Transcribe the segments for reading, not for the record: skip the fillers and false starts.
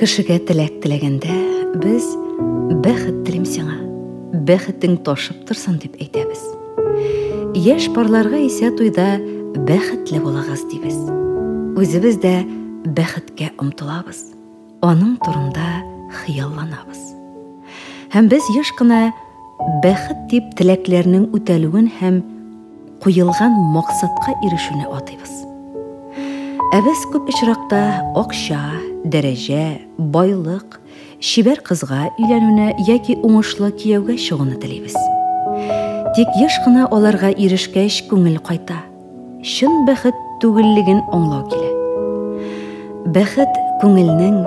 Кешегә теләк теләгәндә, без бәхет телим сиңа, бәхетең ташып торсын дип әйтәбез. Яшь парларга исә туйда бәхетле булыгыз дибез. Үзебез дә бәхеткә омтылабыз, аның турында хыялланабыз. Һәм без еш кына бәхет дип теләкләрнең үтәлүен һәм куелган максатка ирешүне атыйбыз. Без күп очракта акча, дәрәҗә, байлык, шибәр кызга өйләнүне яки уңышлы кияүгә чыгуны телибез. Тик еш кына аларга ирешкәч күңел кайта. Шын бәхет түгеллеген аңлау килә. Бәхет күңелнең,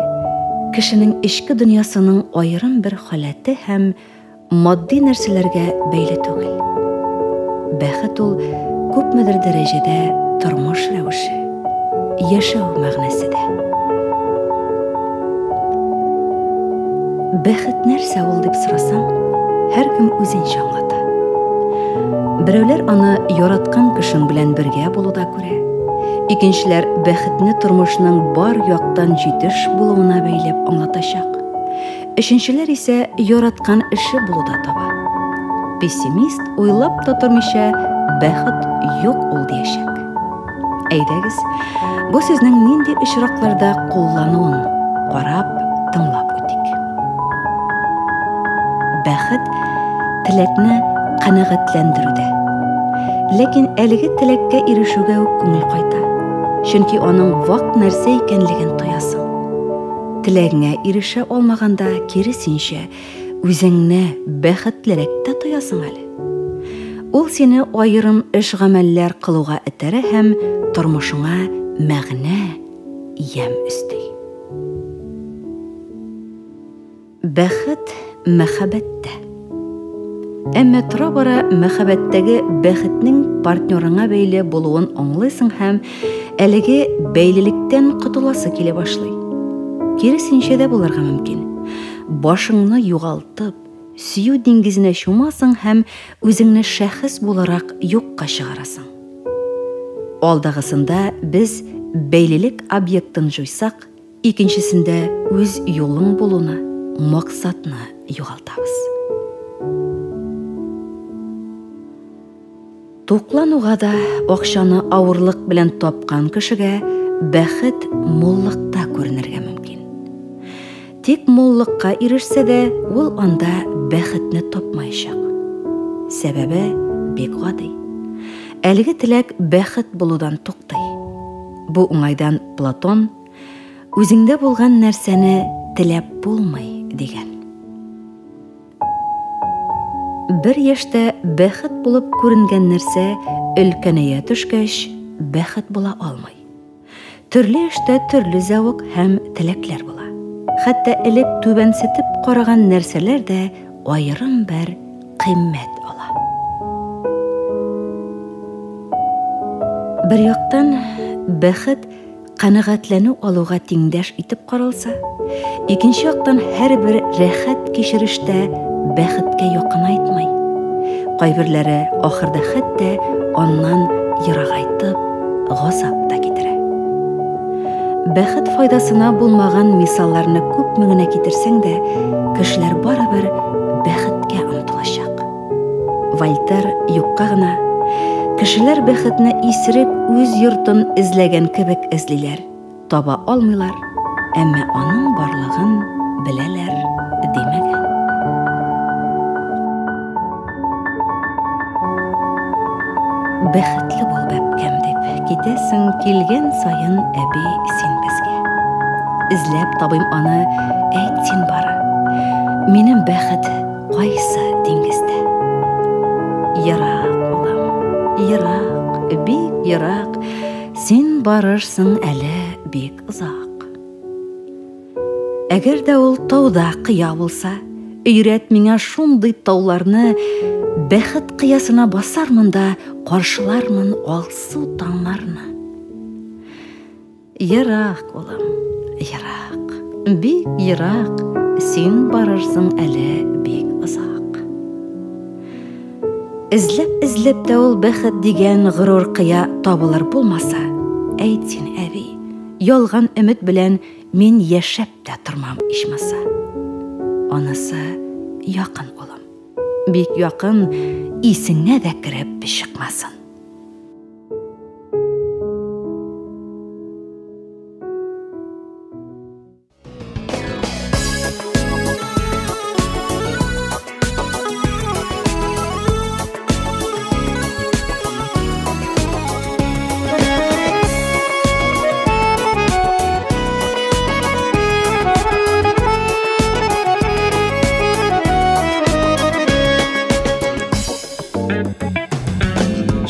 кешенең эчке дөньясының аерым бер халәте һәм матди нәрсәләргә бәйле түгел. Бәхет ул күпмедер дәрәҗәдә тормыш рәвеше, яшәү мәгънәседә. Бәхет нәрсә ул дип сорасаң, һәркем үзенчә аңлата. Берәүләр аны яраткан кешең белән бергә булуда күрә. Икенчеләр бәхетне тормышның бар яктан җитеш булуына бәйләп аңлатачак. Өченчеләр исә яраткан эше булуда таба. Пессимист уйлап та тормыйча бәхет юк ул диячәк. Әйдәгез, бу сезнең нинди очракларда куллануын карап, тыңлап үтик. Бәхет теләкне канәгатьләндерүдә. Ләкин әлеге теләккә ирешүгә үк күңел кайта. Чөнки аның вак нәрсә икәнлеген тоясың. Теләгеңә ирешә алмаганда, киресенчә, үзеңне бәхетлерәк тә тоясың әле. Ул сине аерым эш-гамәлләр кылуга этәрә һәм тормышыңа мәгънә, ям өсти. Бәхет мәхәббәттә. Әмма тора-бара мәхәббәттәге бәхетнең партнерыңа бәйле булуын аңлыйсың һәм әлеге бәйлелектән котыласы килә башлый. Киресенчә дә булырга мөмкин. Башыңны югалтып, сөю диңгезенә чумасың һәм үзеңне шәхес буларак юкка чыгарасың. Алдагысында без бәйлелек объектын җуйсак, икенчесендә үз юлың булуны, максатны югалтабыз. Туклануга да акчаны авырлык белән тапкан кешегә бәхет муллыкта күренергә мөмкин. Тик муллыкка ирешсә дә, ул анда бәхетне тапмаячак. Сәбәбе бик гади. Әлеге теләк бәхет булудан туктый. Бу уңайдан Платон үзеңдә булган нәрсәне теләп булмый дигән. Бер яшьтә бәхет булып күренгән нәрсә өлкәнәя төшкәч бәхет була алмый. Төрле эштә төрле зәвык һәм теләкләр була. Хәтта элек түбәнсетеп караган нәрсәләр дә аерым бер кыйммәт ала. Бер яктан бәхет канәгатьләнү алуга тиңдәш итеп каралса, икенче яктан һәрбер рәхәт кичерештә бәхеткә якынайтмый. Кайберләре ахырда хәтта аннан ерагайтып, газап та китерә. Бәхет файдасына булмаган мисалларны күп меңенә китерсәң дә, кешеләр барыбер бәхеткә омтылачак. Вольтер юкка гына кешеләр бәхетне исереп үз йортын эзләгән кебек эзлиләр, таба алмыйлар, әмма аның барлыгын беләләр димәгән. Бәхетле бул бәбкәм дип китәсең килгән сайын әби син безгә. Эзләп табыйм аны, әйт син бары. Минем бәхет кайсы диңгездә? Ерак улым, ерак, бик ерак, син барырсың әле бик озак. Әгәр дә ул тауда кыя булса, өйрәт миңа шундый тауларны, бәхет кыясына басармын да каршылармын алсу таңларны. Ерак улым, ерак, бик ерак, син барырсың әле бик озак. Эзләп тә ул бәхет дигән горур кыя табылыр булмаса, әйт син әби, ялган өмет белән мен яшәп тә тормам ичмаса. Анысы якын улым. Бик якын, исеңә дә кереп чыкмасын.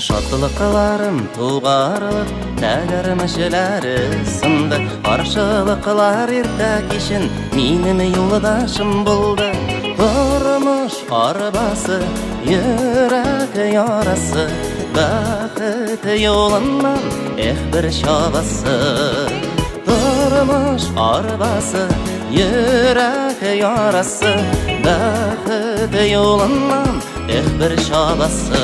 Шатлықларым туғарылып, тәгәрмешеләре сынды. Қаршылықлар ерта кешін минем юлдашым болды. Тормыш арбасы, йөрәк ярасы, бәхет юлыннан бір шабасы. Тормыш арбасы, йөрәк ярасы, бәхет юлыннан бір шабасы.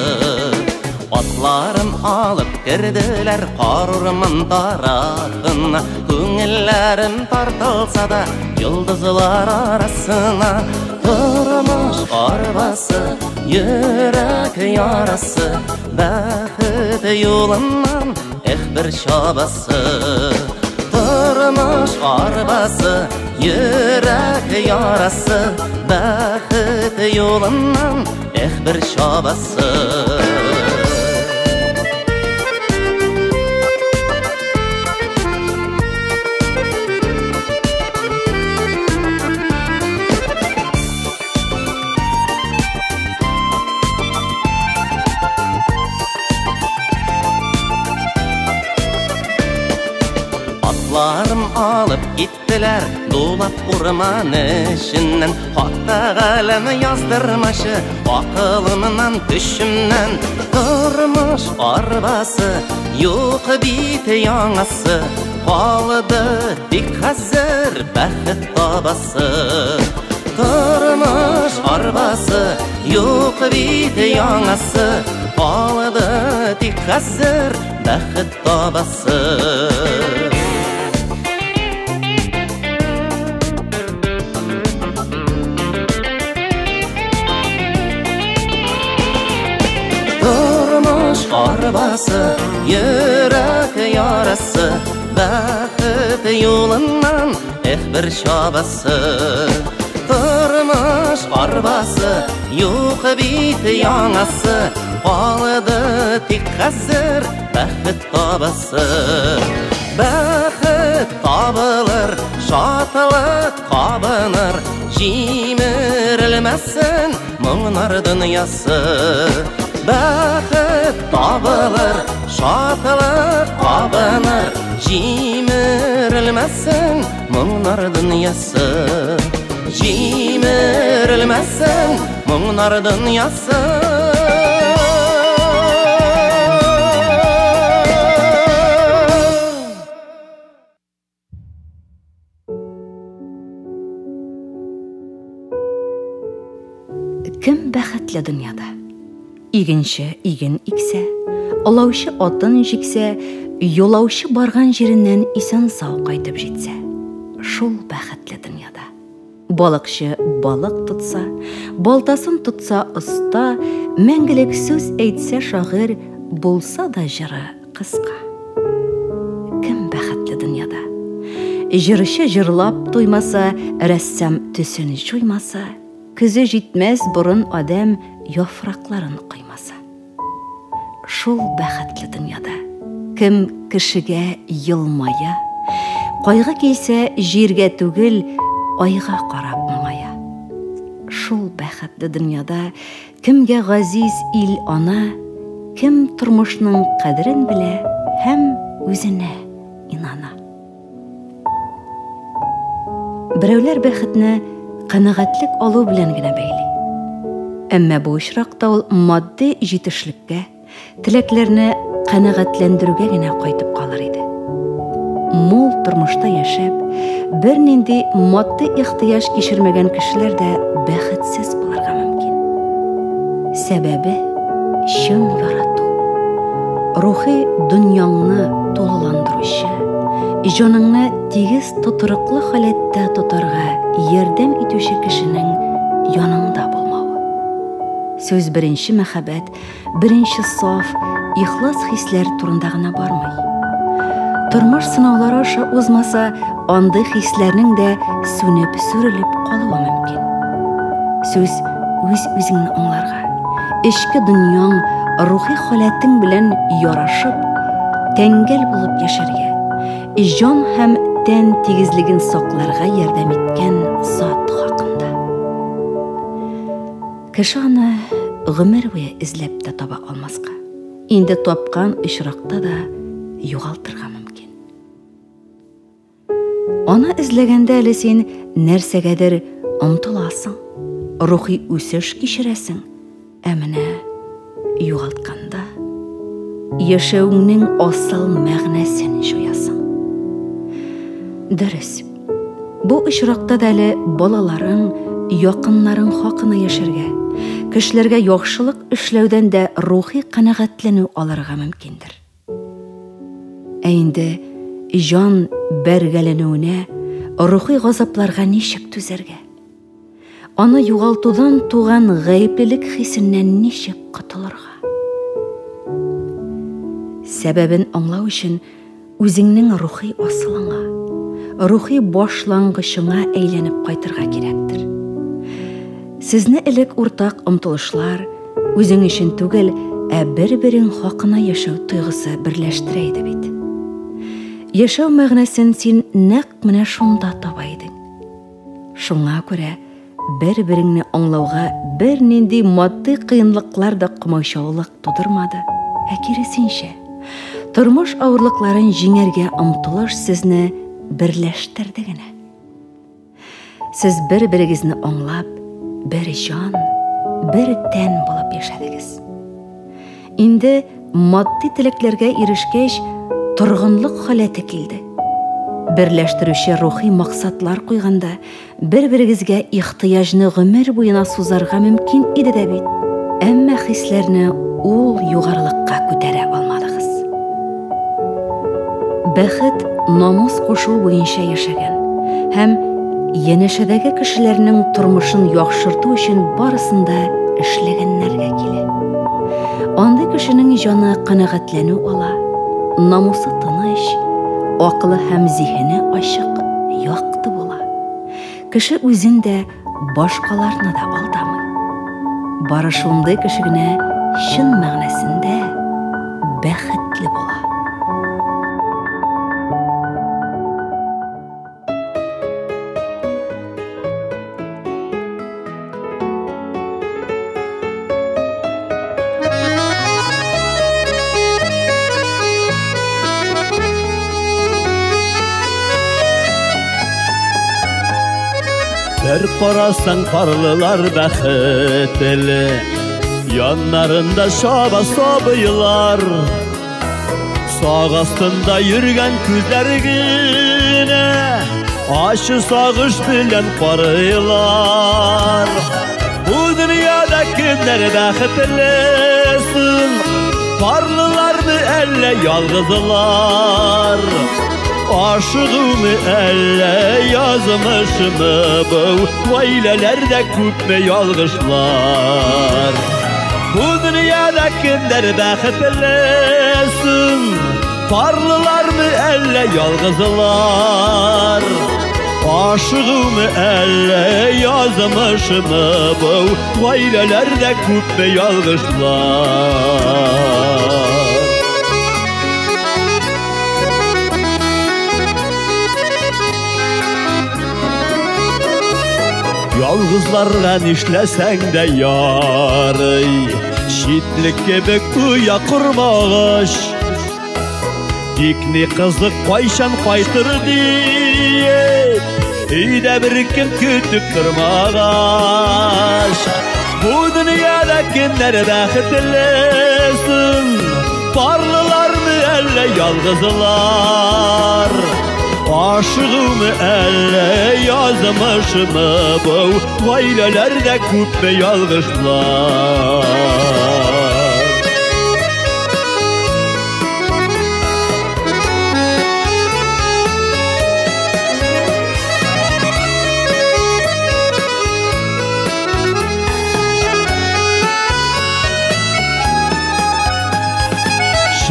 Атларым алып керделер қарурмын тарafına, көңілләрім тартылса да йылдызлар арасына. Тормыш арбасы, йөрәк ярасы, бәхет юлыннан бір шабасы. Тормыш арбасы, йөрәк ярасы, бәхет юлыннан бір шабасы. Атларым алып киттелер дулап урман ішінен. Хатта галәм яздырмашы акылымнан төшімнен. Тормыш арбасы, юк бит яңасы, калды тик хәзер бәхет табасы. Тормыш арбасы, юк бит яңасы, калды тик хәзер бәхет табасы. Тормыш арбасы, йөрәк ярасы, бәхет юлыннан бір шабасы. Тормыш арбасы, юк бит яңасы, калды тик хәзер бәхет табасы. Бәхет табылыр, шатлык кабыныр, җимерелмәсен моңнар дөньясы. Бәхет табылыр, шатлык кабыныр, җимерелмәсен моңнар дөньясы. Җимерелмәсен моңнар дөньясы. Кем бәхетле дөньяда? Игенче иген иксә, олаушы атын жиксә, юлаушы барган җиреннән исән сау кайтып җитсә. Шул бәхетле дөньяда. Балыкчы балык тотса, балтасын тотса оста, мәңгелек сүз әйтсә шагыйрь, булса да җыры кыска. Кем бәхетле дөньяда? Җырчы җырлап туймаса, рәссам төсен җуймаса, көзе җитмәс борын адам яфракларын кыймаса. Шул бәхетле дөньяда кем кешегә йылмая, кайгы килсә җиргә түгел, айга карап моңая. Шул бәхетле дөньяда кемгә газиз ил ана, кем тормышның кадерен белә һәм үзенә инана. Берәүләр бәхетне канәгатьлек алу белән генә бәйли. Әмма бу очракта ул матди җитешлеккә, теләкләрне канәгатьләндерүгә генә кайтып калыр иде. Мул тормышта яшәп, бернинди матди ихтыяҗ кичермәгән кешеләр дә бәхетсез булырга мөмкин. Сәбәбе чын ярату. рухи дөньяңны тулыландыручы, җаныңны тигез тотырыклы халәттә тотарга ярдәм итүче кешенең яныңда булмавы. Сөз беренче мәхәббәт, беренче саф, ихлас хисләр турында гына бармый. Тормыш сынаулары аша узмаса, андый хисләрнең дә сүнеп, сүрелеп калуы мөмкин. Сөз үз-үзеңне аңларга, эчке дөньяң, рухи халәтең белән ярашып, тәңгәл булып яшәргә, җан һәм тән тигезлеген сакларга ярдәм иткән зат хакында. Кеше аны гомер буе эзләп тә таба алмаска, инде тапкан очракта да югалтырга мөмкин. Аны эзләгәндә әле син нәрсәгәдер омтыласың, рухи үсеш кичерәсең, ә менә югалтканда яшәүеңнең асыл мәгънәсен җуясың. Дөрес, бу очракта да әле балаларың, якыннарың хакына яшәргә, кешеләргә яхшылык эшләүдән дә рухи канәгатьләнү алырга мөмкиндер. Ә инде җан бәргәләнүенә, рухи газапларга ничек түзәргә? Аны югалтудан туган гаеплелек хисеннән ничек котылырга? Сәбәбен аңлау өчен үзеңнең рухи асылыңа, рухи башлангычыңа әйләнеп кайтырга кирәктер. Сезне элек уртак омтылышлар, үзең өчен түгел, ә бер-берең хакына яшәү тойгысы берләштерә иде бит. Яшәү мәгънәсен син нәкъ менә шунда таба идең. Шуңа күрә бер-береңне аңлауга бернинди матди кыенлыклар да кымайчаулык тудырмады, ә киресенчә, тормыш авырлыкларын җиңәргә омтылыш сезне берләштерде генә. Сез бер-берегезне аңлап, бер җан, бер тән булып яшәдегез. Инде матди телекләргә ирешкәч, торгынлык халәте килде. Берләштерүче рухи максатлар куйганда, бер-берегезгә ихтыяҗны гомер буена сузарга мөмкин иде дә бит. Әмма хисләрне ул югарылыкка күтәрә алмадыгыз. Бәхет намус кушу буенча яшәгән һәм янәшәдәге кешеләрнең тормышын яхшырту өчен барысында эшләгәннәргә килә. Андый кешенең җаны канәгатьләнү ала, намусы тыныч, акылы һәм зиһене ачык, якты була. Кеше үзен дә, башкаларны да алдамый. Бары шундый кеше генә чын мәгънәсендә бәхетле була. Бер карасаң парлылар бәхетле, яннарында шаба сабыйлар, саг астында йөргән күзләр генә ачы сагыш белән карыйлар. Бу дөньяда кемнәр бәхетлесен, парлылармы әллә ялгызлар? Aşığımı elle yazmışımı bu Vaylelerde küpme yalgışlar. Bu dünyada kimler bәхетлесен, parlılar mı elle yalgızlar? Aşığımı elle yazmışımı bu Vaylelerde küpme yalgışlar. Yalgızlarla nişlesen de yarı, şitlik gibi kuya kurmaş. Dikni kızlık kayşan kaytır diye, İyide bir kim kütüp durmaş. Bu dünyada kimler bәхетлесен, parlılar mı elle yalgızlar? Aşığımı elle yazmışımı bu Vaylelerde küpme yalgışlar.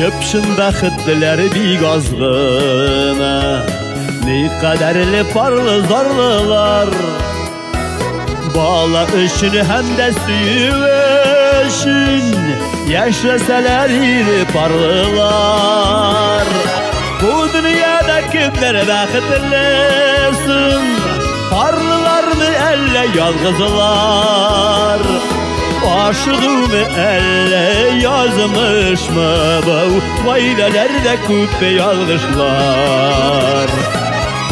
Çöpşün bәхеттеләр бик азгына. Ни кадәрле парлы зарлылар, бала өчен һәм дә сөю өчен яшәсәләр иде парлылар. Бу дөньяда кемнәр бәхетлесен, парлылармы әллә ялгызлар? Aşığımı elle yazmışmı bu Vaylelerde küpe yalgışlar.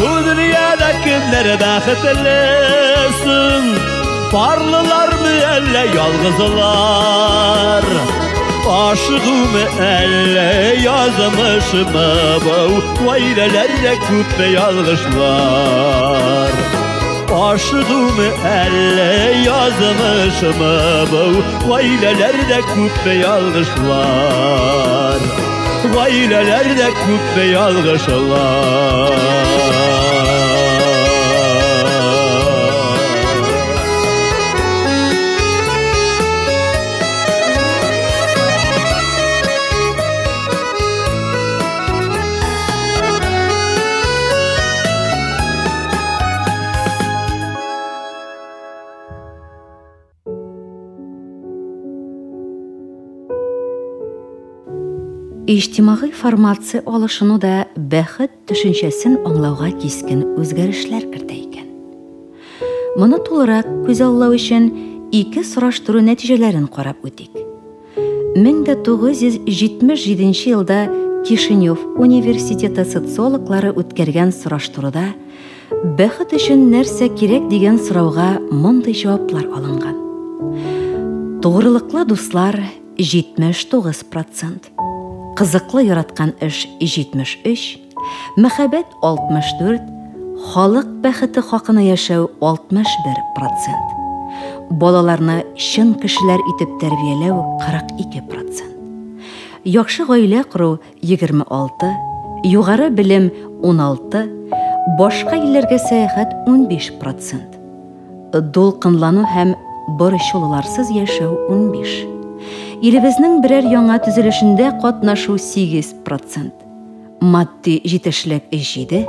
Bu dünyada kimler bәхетлесін, Parlılar mı elle yalgızlar? Aşığımı elle yazmışmı bu Vaylelerde küpe yalgışlar. Aşığımı elle yazmışımı bu Vaylelerde küpe yalgışlar. Vaylelerde küpe yalgışlar. İçtimai формация алышыну да бәхет төшенчәсен аңлауга кискен үзгәрешләр кертә икән. Моны тулырак күз аллау өчен ике сораштыру нәтиҗәләрен карап үтик. 1977 елда Кишинев университеты социологлары үткәргән сораштыруда бәхет өчен нәрсә кирәк дигән сорауга мондый җаваплар алынган. Тугрылыклы дуслар 79%, Кызыклы яраткан эш 73, мәхәббәт 64, халык бәхете хакына яшәү 61%, балаларны чын кешеләр итеп тәрбияләү 42%, яхшы гаилә кору 26, югары белем 16, башка илләргә сәяхәт 15%, дулкынлану һәм борчуларсыз яшәү 15%. Илебезнең берәр яңа төзелешендә катнашу 8%, матди җитешлек 7,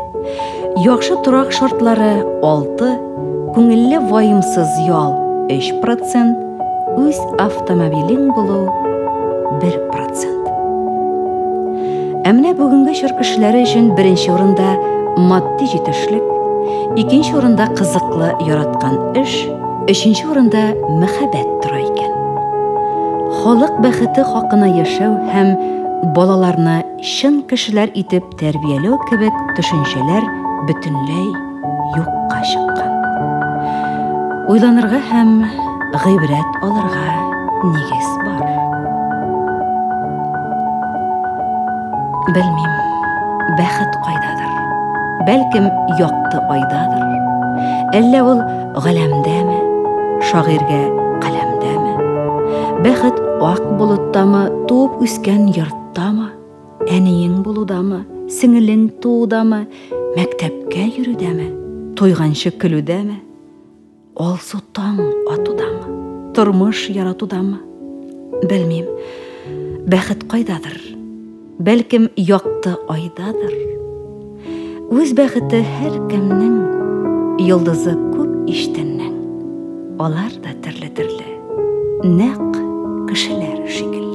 яхшы торак шартлары 6, күңелле ваемсыз ял 3%, үз автомобилең булу 1%. Әмнә бүгенге чор кешеләре өчен беренче урында матди җитешлек, икенче урында кызыклы яраткан эш, өченче урында мәхәббәт тора икән. Халык бәхете хакына яшәү һәм балаларны чын кешеләр итеп тәрбияләү кебек төшенчәләр бөтенләй юкка чыккан. Уйланырга һәм гыйбрәт алырга нигез бар. Белмим, бәхет кайдадыр. Бәлкем якты айдадыр. Әллә ул галәмдәме, шагыйрьгә каләмдәме? Бәхет ак болыттамы, туып үскән йорттамы, әниең булудамы, сеңелең туудамы, мәктәпкә йөрүдәме, туйганчы көлүдәме, алсу таң атудамы, тормыш яратудамы? Белмим, бәхет кайдадыр. Бәлкем якты айдадыр. Үз бәхете һәр кемнең, йолдызы күп иштәннең. Алар да төрле-төрле, нәкъ кешеләр шикелле.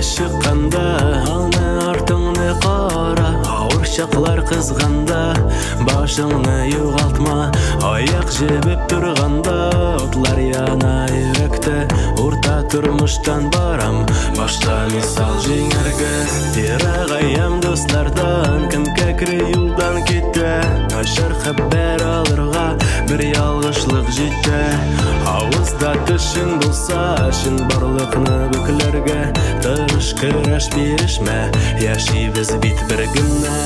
Шыққанда алны артыңны қара, ауыр шақлар қызғанда башыңны юғалтма. Аяқ жебіп тұрғанда отлар яна йөрәктә, урта тормыштан барам, башта мисал җиңәргә. Ерагайым дуслардан, кем кәкре юлдан китә, начар хәбәр алырга бер ялгышлык җитә. Авызда төшең булса, шин барлыкны бүкләргә, тырыш көрәш бирешмә, яшибез бит бер генә.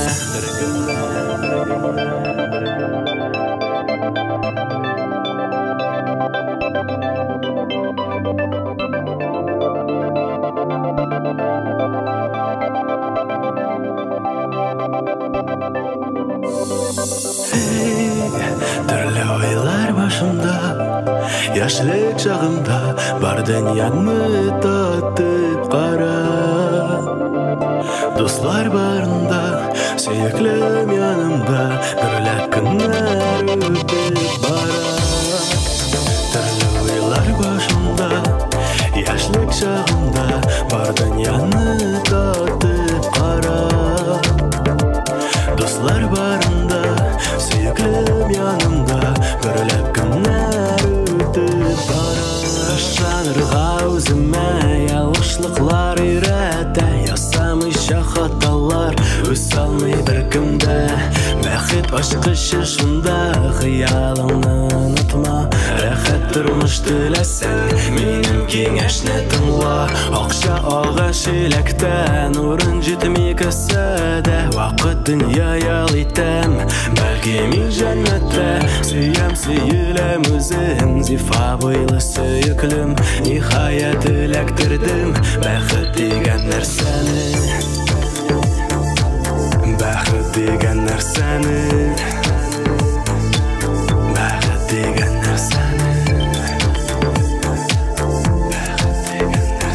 başımda, yaşlık çağımda, бар dünyamı tatып qara. Dostlar barında, suyuklüm yanımda, gürlep günler ötüp bara. Türlü uylar başımda, yaşlık çağımda, бар dünyamı tatып qara. Dostlar barında, suyuklüm yanımda, gürlep günler ötüp bara. Şanırğa özüme yanlışlıklar üretə, yasamışa hatalar öz salmay bir kümde. Бәхет aşkışı şunda, xiyalını unutma. Рәхәт тұрмыш тіләсәң, минем кеңәшне тыңла. Акча ағаш иләктән, урын җитми кесәдә. Вакыт дөнья ял итәм, бәлки мин җәннәттә. Сөям, сөеләм үзем, зифа буйлы сөеклем. Ниһаять эләктердем бәхет дигән нәрсәне. Бәхет дигән нәрсәне. Бәхет дигән нәрсәне. Бәхет дигән нәрсәне.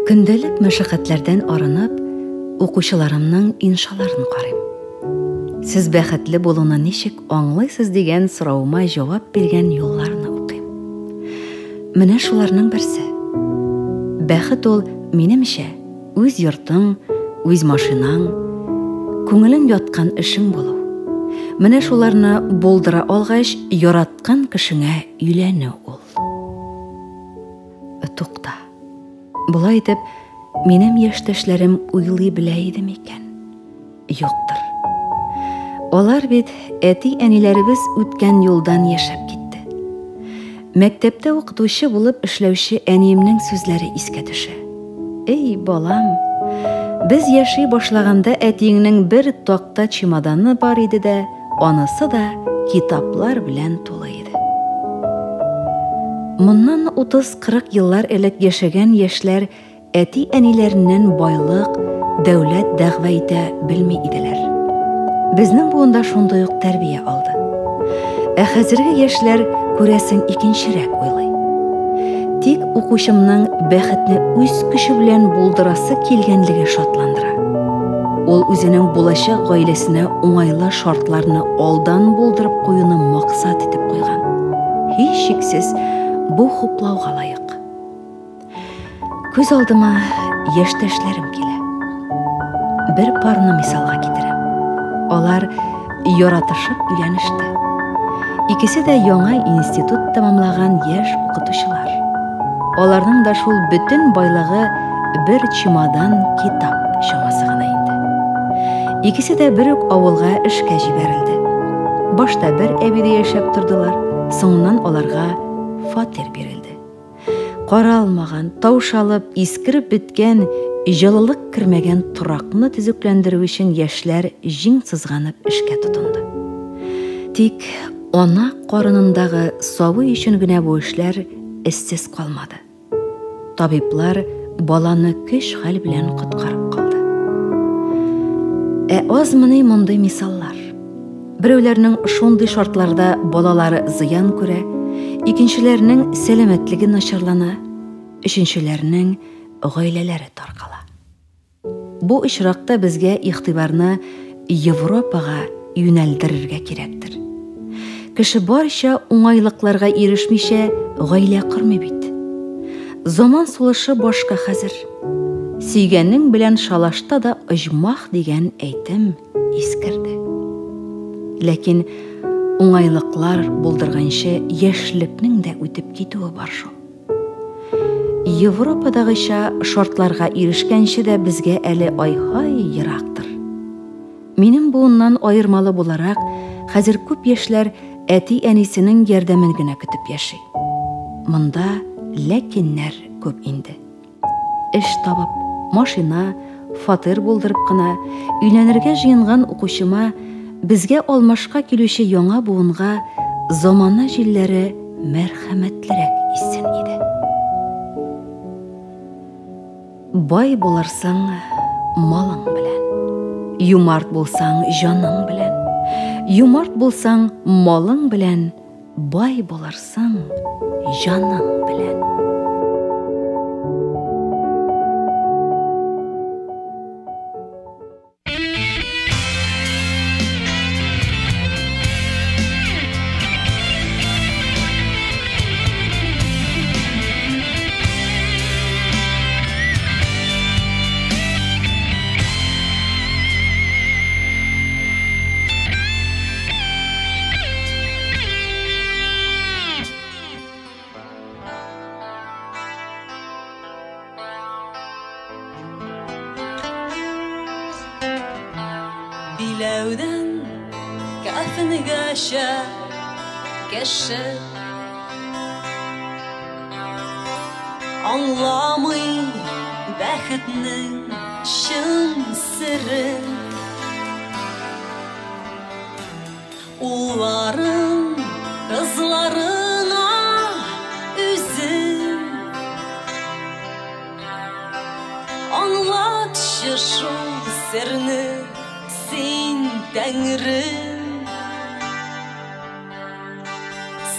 Көндәлек мәшәкатьләрдән арынып, укучыларымның иншаларын карыйм. Сез бәхетле булуны ничек аңлыйсыз дигән сорауыма җавап биргән юлларны укыйм. Менә шуларның берсе. Бәхет ул минемчә үз йортың, үз машинаң, күңелең яткан эшең булу. Менә шуларны булдыра алгач, яраткан кешеңә өйләнү ул. Тукта. Булай итеп, минем яшьтәшләрем уйлый белә иде микән? Юктыр. Алар бит әти-әниләребез үткән юлдан яшәп китте. Мәктәптә укытучы булып эшләүче әниемнең сүзләре искә төшә. Эй, балам, без яши башлаганда әтиеңнең бер такта чемоданы бар иде дә, анысы да китаплар белән тулы иде. Моннан 30-40 еллар элек яшәгән яшьләр әти-әниләреннән байлык, дәүләт дәгъва итә белми иделәр. Безнең буында шундый ук тәрбия алды. Хәзерге яшьләр күрәсең икенчерәк уйлый. Тик укучымның бәхетне үз көче белән булдырасы килгәнлеге шатландыра. Ул үзенең булачак гаиләсенә уңайлы шартларны алдан булдырып куюны максат итеп куйган. Һич шиксез бу хуплауга лаек. Күз алдыма яшьтәшләрем килә. Бер парны мисалга китерәм. Алар яратышып өйләнеште. Икесе дә яңа институт тәмамлаган яшь укытучылар. Аларның да шул бөтен байлыгы бер чемодан китап чамасы гына инде. Икесе дә бер үк авылга эшкә җибәрелде. Башта бер әбидә яшәп тордылар, соңыннан аларга фатир бирелде. Каралмаган, таушалып, искиреп биткән, җылылык кирмәгән туракны төзекләндерү өчен яшьләр җиң сызганып эшкә тотынды. Тик ана карынындагы савы өчен генә бу эшләр эссез калмады. Табиблар баланы көч-хәл белән коткарып калды. Азмыни мондый мисаллар. Берәүләрнең шундый шартларда балалары зыян күрә, икенчеләрнең сәламәтлеге начарлана, өченчеләрнең гаиләләре таркала. Бу очракта безгә игътибарны Европага юнәлдерергә кирәктер. Кеше барча уңайлыкларга ирешмичә гаилә кырмый бит. Заман сулышы башка хәзер. Сөйгәнең белән шалашта да оҗмах дигән әйтем искерде. Ләкин уңайлыклар булдырганчы яшьлекнең дә үтеп китүе бар шул. Европадагыча шартларга ирешкәнче дә безгә әле ай-һай ерактыр. Минем буыннан аермалы буларак, хәзер күп яшьләр әти-әнисенең ярдәмен генә көтеп яши. Монда ләкиннәр күп инде. Эш табып, машина, фатир булдырып кына өйләнергә җыенган укучыма безгә алмашка килүче яңа буынга замана җилләре мәрхәмәтлерәк иссен иде. Бай буларсың малың белән, юмарт булсаң җаның белән, юмарт булсаң малың белән, бай буларсың җаның белән. Bilevden kafını gaşa keşe anlamay bəxtinin şın sırrı Uların kızlarına üzüm Anlat şu sırrını Sen Tengrim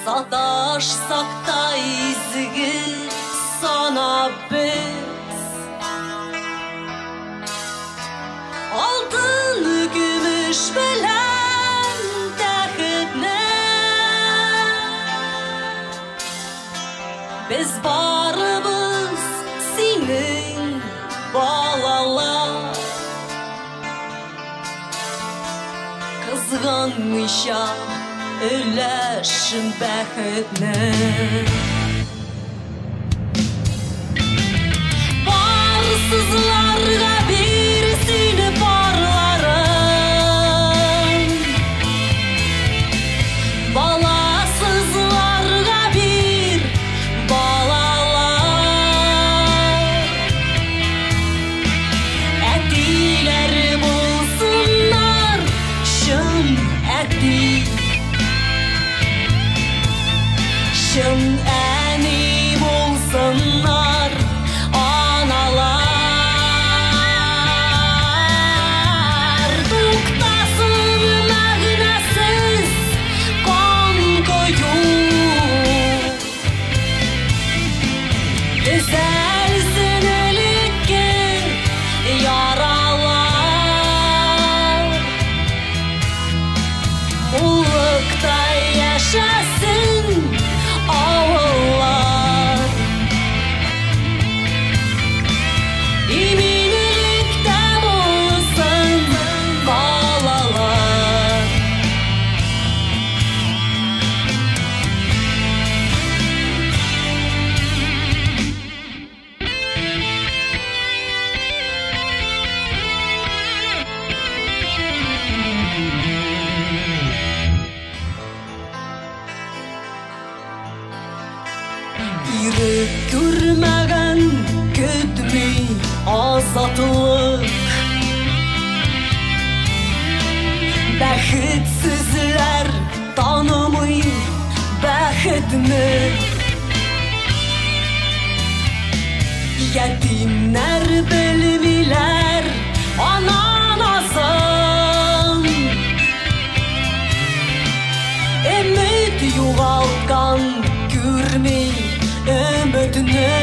Sataşsak da izgi sana biz Altın gümüş bilen təxtine Biz barımız senin balalar Kızganmışa öləşim bəxtine Barsızlarga birisini barlarım Balasızlarga bir balalar Etileri bulsunlar şın eti Şın eti азатлык. Бәхетсезләр танымый бәхетне. Ятимнәр белмиләр ананасын. Өмет югалткан күрми өметне.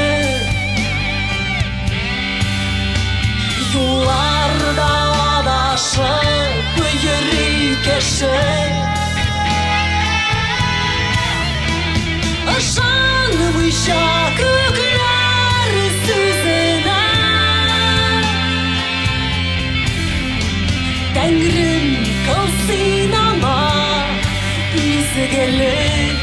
Юлларда адашып йөри кеше. Ышанмыйча күкләр сүзенә. Тәңрем кылсын аңа изгелек.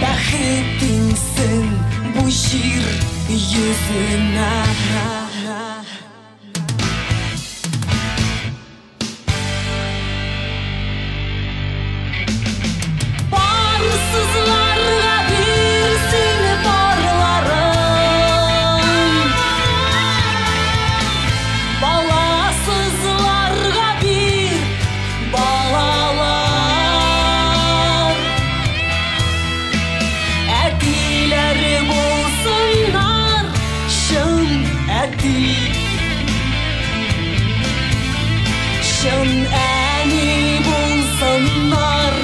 Бәхетеңсен бу җир йөзенә. Барсызларга бирсен барларын. Баласызларга бир балалар. Әтиләр булсыннар шын әти. Шын әни булсыннар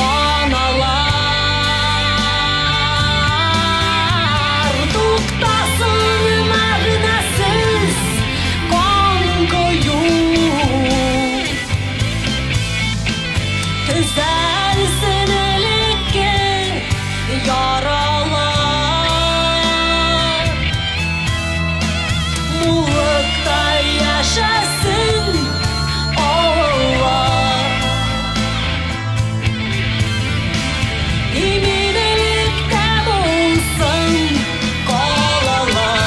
аналар. Туктасын мәгънәсез кан кою. Төзәлсен элекке яралар. Муллыкта яшәсен авыллар. Иминлектә булсын калалар.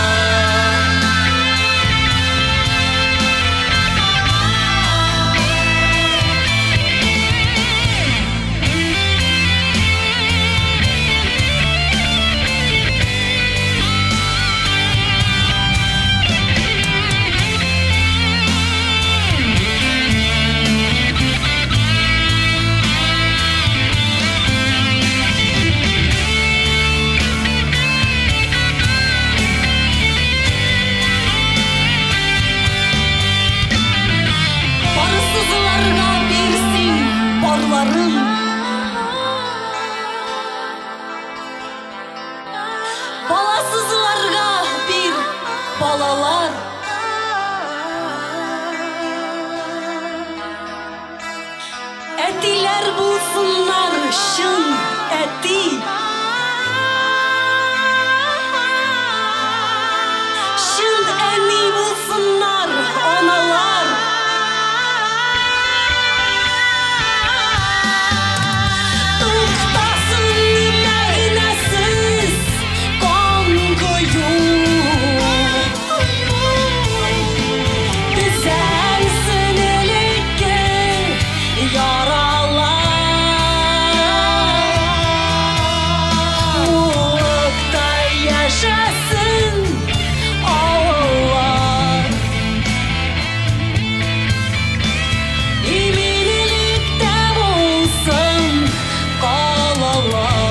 Барсызларга бирсин барларын. Баласызларга бир балалар. Әтиләр булсыннар шын әти. Шын әни булсыннар аналар. Туктасын мәгънәсез кан кою. Төзәлсен элекке яралар. Муллыкта яшәсен авыллар. Иминлектә булсын калалар.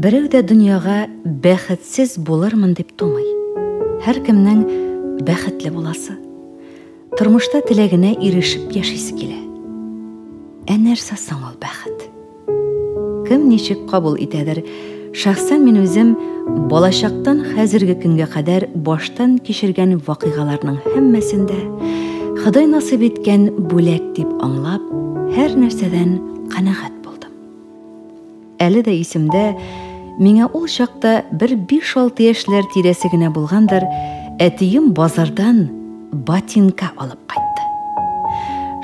Берәү дә дөньяга бәхетсез булырмын дип тумый. Һәркемнең бәхетле буласы. Тормышта теләгенә ирешеп яшисе килә. Ә нәрсә соң ул бәхет? Кем ничек кабул итәдер? Шәхсән мин үзем балачактан хәзерге көнгә кадәр баштан кичергән вакыйгаларның һәммәсендә Ходай насыйп иткән бүләк дип аңлап, һәр нәрсәдән канәгать булдым. Әле дә исемдә Миңа ул чакта бер 5-6 яшьләр тирәсе генә булгандыр, әтием базардан ботинка алып кайтты.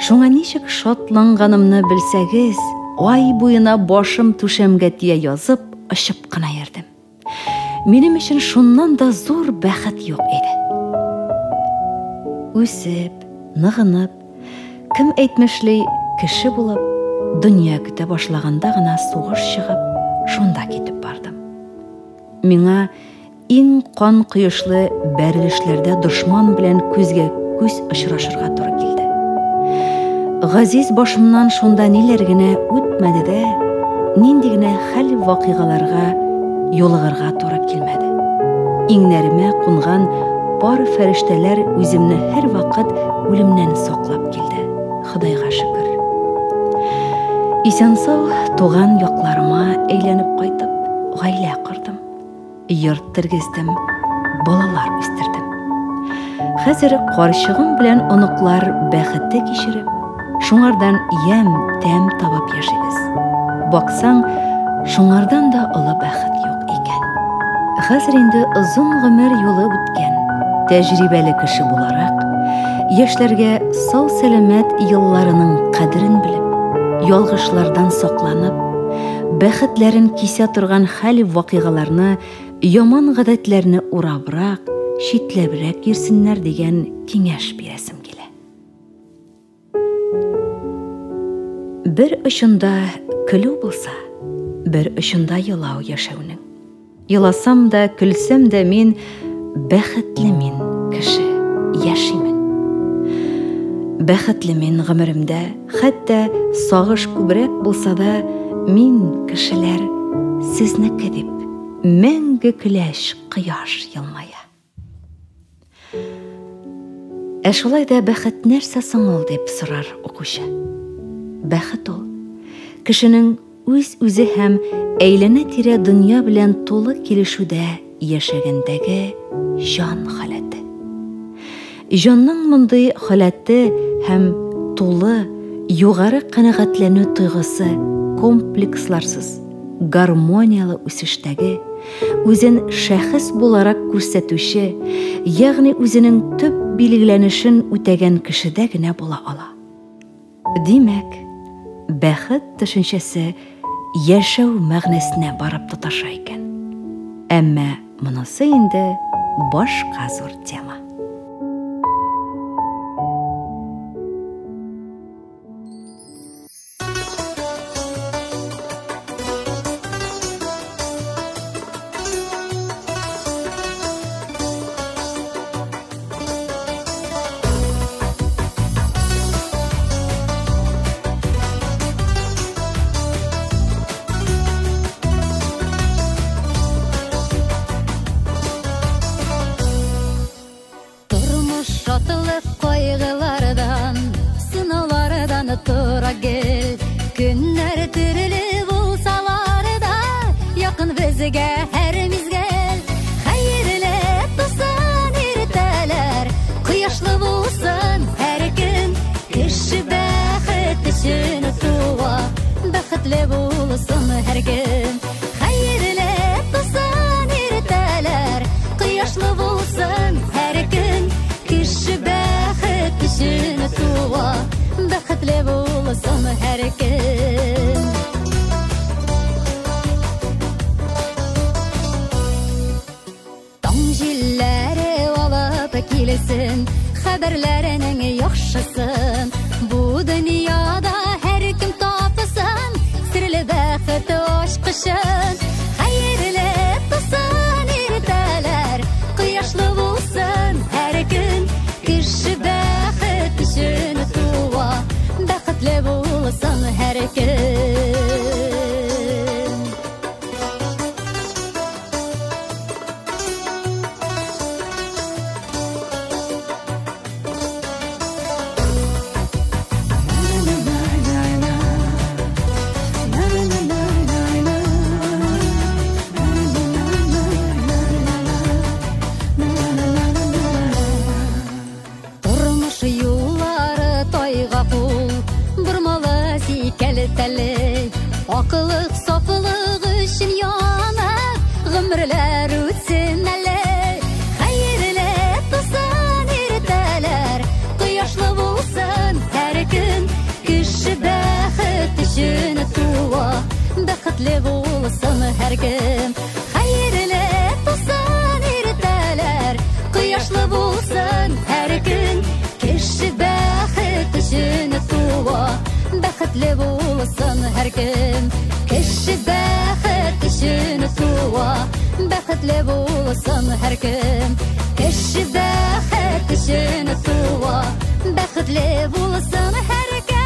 Шуңа ничек шатланганымны белсәгез, ай буена башым түшәмгә тия язып, очып кына йөрдем. Минем өчен шуннан да зур бәхет юк иде. Үсеп, ныгынып, кем әйтмешли кеше булып, дөнья көтә башлаганда гына сугыш чыгып, шунда китеп бардым. Миңа иң кан кыйышлы бәрелешләрдә дошман белән күзгә күз очрашырга туры килде. Газиз башымнан шунда ниләр генә үтмәде дә, нинди генә хәл вакыйгаларга юлыгырга туры килмәде. Иңнәремә кунган бар фәрештәләр үземне һәр вакыт үлемнән саклап килде. Худайга шөкер. Исән-сау туган якларыма әйләнеп кайтып, гаилә курдым. Йорт тергездем, балалар үстердем. Хәзер карчыгым белән оныклар бәхетте кичереп, шуңардан ям, тәм табып яшибез. Баксаң, шуңардан да олы бәхет юк икән. Хәзер инде озын гомер юлы үткән, тәҗрибәле кеше буларак, яшьләргә сау-сәламәт елларының кадерен белеп, ялгышлардан сакланып, бәхетләрен кисә торган хәл вакыйгаларны, яман гадәтләрне урабрак, читләбрәк йөрсеннәр дигән киңәш бирәсем килә. Бер очында көлү булса, бер очында елау яшәүнең. Еласам да, көлсәм дә мин бәхетле мин кеше, яшимен. Бәхетле мин гомеремдә, хәтта сагыш күбрәк булса да, мин кешеләр сезнеке дип, мәңге көләч кояш елмая. Шулай да бәхет нәрсә соң ул дип сорар укучы. Бәхет ул кешенең үз-үзе һәм әйләнә-тирә дөнья белән тулы килешүдә яшәгәндәге җан халәте. Җанның мондый халәте һәм тулы, югары канәгатьләнү тойгысы комплексларсыз, гармониялы үсештәге, үзен шәхес буларак күрсәтүче, ягъни үзенең төп билгеләнешен үтәгән кешедә генә була ала. Димәк, бәхет төшенчәсе яшәү мәгънәсенә барып тоташа икән. Әмма монысы инде башка зур тема. Günler türlü bulsalar da yakın bizge her mizgel. Hayırlı tutsan irteler, kıyaşlı bulsun her gün. Kişi bәхет için tuva, bәхетле bulsun her gün. Hayırlı tutsan irteler, kıyaşlı bulsun her gün. Kişi bәхет için tuva, bәхетле bulsun her gün. Таң җилләре алып килсен, хәбәрләренең яхшысын. Бу дөньяда һәр кем тапсын, серле бәхет ачкычын. Хәерле тусын иртәләр, кояшлы булсын һәр көн. Кеше бәхет өчен туа, бәхетле булсын һәр көн. Тормыш юллары тайга кул, бормалы сикәле тәле. туа, бәхетле булсын һәркем. Хәерле тусын иртәләр, кояшлы булсын һәр көн. Кеше бәхет өчен туа, бәхетле булсын һәркем. Кеше бәхет өчен туа, бәхетле булсын һәркем. Кеше бәхет өчен туа, бәхетле булсын һәркем.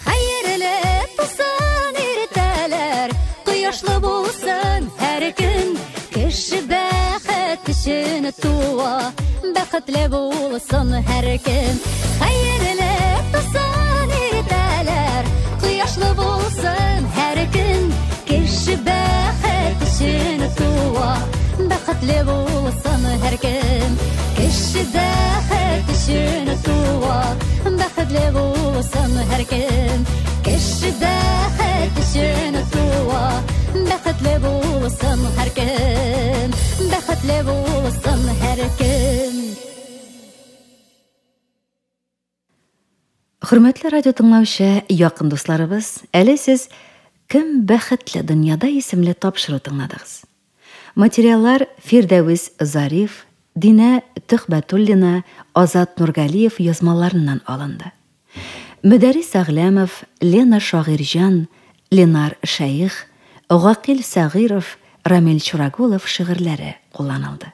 Хәерле тусын иртәләр, кояшлы булсын һәр көн. Кеше бәхет өчен туа, бәхетле булсын һәркем. Хәерле тусын иртәләр, кояшлы булсын һәр көн. Кеше бәхет өчен туа, бәхетле булсын һәркем. Кеше бәхет өчен туа, бәхетле булсын һәркем. Кеше бәхет өчен туа, бәхетле булсын һәркем. Бәхетле булсын һәркем. Хөрмәтле радио тыңлаучы, якын дусларыбыз, әле сез «Кем бәхетле дөньяда» исемле тапшыру тыңладыгыз. Материаллар Фирдәвис Зариф, Динә Төхбәтуллина, Азат Нургалиев язмаларыннан алынды. Мөдәррис Әгләмов, Лена Шагирҗан, Ленар Шәйх, Гакил Сагиров, Рамил Чурагулов шигырьләре кулланылды.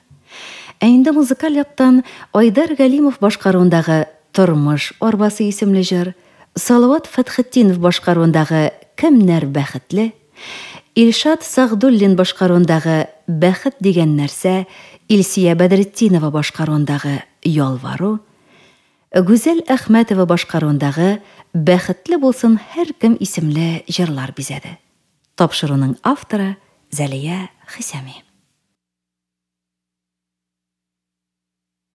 Ә инде музыкаль яктан Айдар Галимов башкаруындагы «Тормыш арбасы» исемле җыр, Салават Фәтхетдинов башкаруындагы «Кемнәр бәхетле», Илшат Сагдуллин башкаруындагы «Бәхет дигән нәрсә», Илсия Бәдретдинова башкаруындагы «Ялвару», Гүзәл Әхмәтова башкаруындагы «Бәхетле булсын һәркем» исемле җырлар бизәде. Тапшыруның авторы Зәлия Хисами.